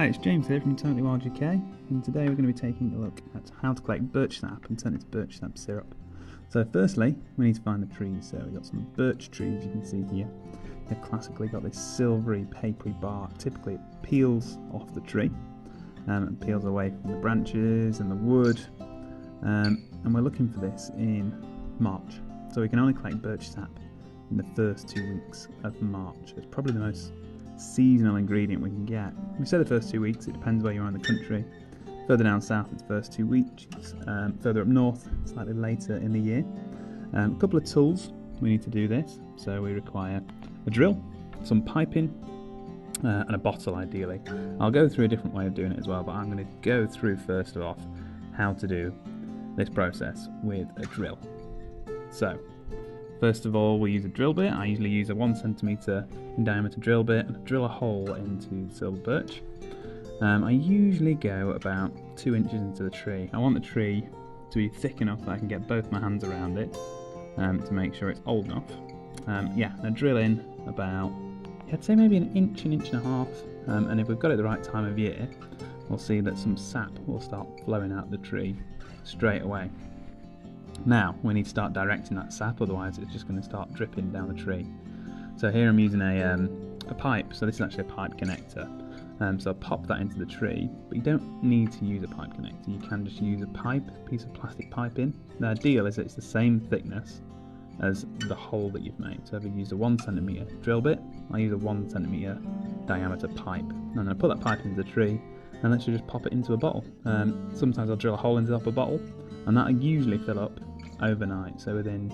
Hi, it's James here from Totally Wild UK, and today we're going to be taking a look at how to collect birch sap and turn it into birch sap syrup. So firstly, we need to find the trees. So we've got some birch trees you can see here. They've classically got this silvery, papery bark. Typically it peels off the tree and peels away from the branches and the wood, and we're looking for this in March. So we can only collect birch sap in the first 2 weeks of March. It's probably the most seasonal ingredient we can get. We say the first 2 weeks, it depends where you are in the country. Further down south it's first 2 weeks, further up north slightly later in the year. A couple of tools we need to do this. So we require a drill, some piping, and a bottle ideally. I'll go through a different way of doing it as well, but I'm going to go through first off how to do this process with a drill. So first of all, we use a drill bit. I usually use a 1 centimetre in diameter drill bit and drill a hole into the silver birch. I usually go about 2 inches into the tree. I want the tree to be thick enough that I can get both my hands around it to make sure it's old enough. I drill in about, I'd say maybe an inch and a half, and if we've got it the right time of year, we'll see that some sap will start flowing out the tree straight away. Now we need to start directing that sap, otherwise it's just going to start dripping down the tree. So here I'm using a pipe, so this is actually a pipe connector. So I'll pop that into the tree, but you don't need to use a pipe connector. You can just use a piece of plastic piping. The ideal is that it's the same thickness as the hole that you've made. So if you use a 1 centimetre drill bit, I use a 1 centimetre diameter pipe. And then I put that pipe into the tree and let's just pop it into a bottle. Sometimes I'll drill a hole into the upper bottle, and that'll usually fill up overnight. So within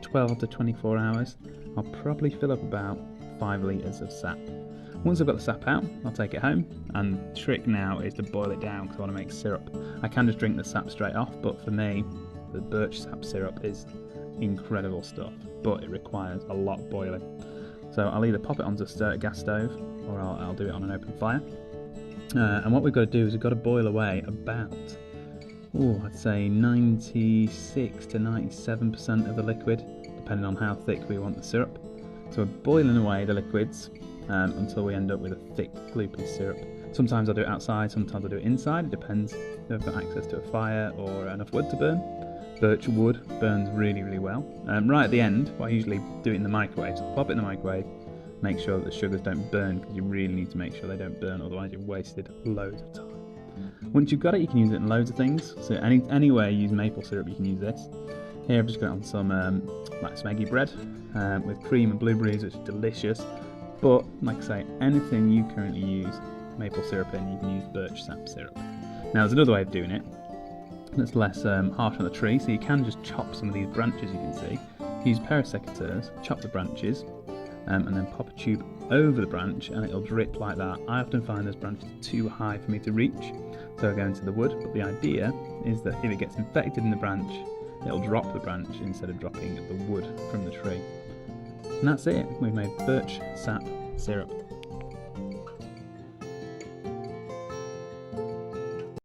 12 to 24 hours, I'll probably fill up about 5 litres of sap. Once I've got the sap out, I'll take it home, and the trick now is to boil it down because I want to make syrup. I can just drink the sap straight off, but for me, the birch sap syrup is incredible stuff, but it requires a lot of boiling. So I'll either pop it onto a gas stove, or I'll do it on an open fire. And what we've got to do is we've got to boil away about, I'd say 96 to 97% of the liquid, depending on how thick we want the syrup. So we're boiling away the liquids until we end up with a thick, gloopy syrup. Sometimes I'll do it outside, sometimes I'll do it inside. It depends if I've got access to a fire or enough wood to burn. Birch wood burns really, really well. Right at the end, I usually do it in the microwave. So pop it in the microwave, make sure that the sugars don't burn, because you really need to make sure they don't burn, otherwise you've wasted loads of time. Once you've got it, you can use it in loads of things. So anywhere you use maple syrup, you can use this. Here I've just got it on some like smeggy bread with cream and blueberries, which is delicious. But like I say, anything you currently use maple syrup in, you can use birch sap syrup. Now there's another way of doing it that's less harsh on the tree. So you can just chop some of these branches you can see. Use a pair of secateurs, chop the branches, and then pop a tube over the branch and it'll drip like that. I often find those branches too high for me to reach, so I go into the wood, but the idea is that if it gets infected in the branch, it'll drop the branch instead of dropping the wood from the tree. And that's it, we've made birch sap syrup.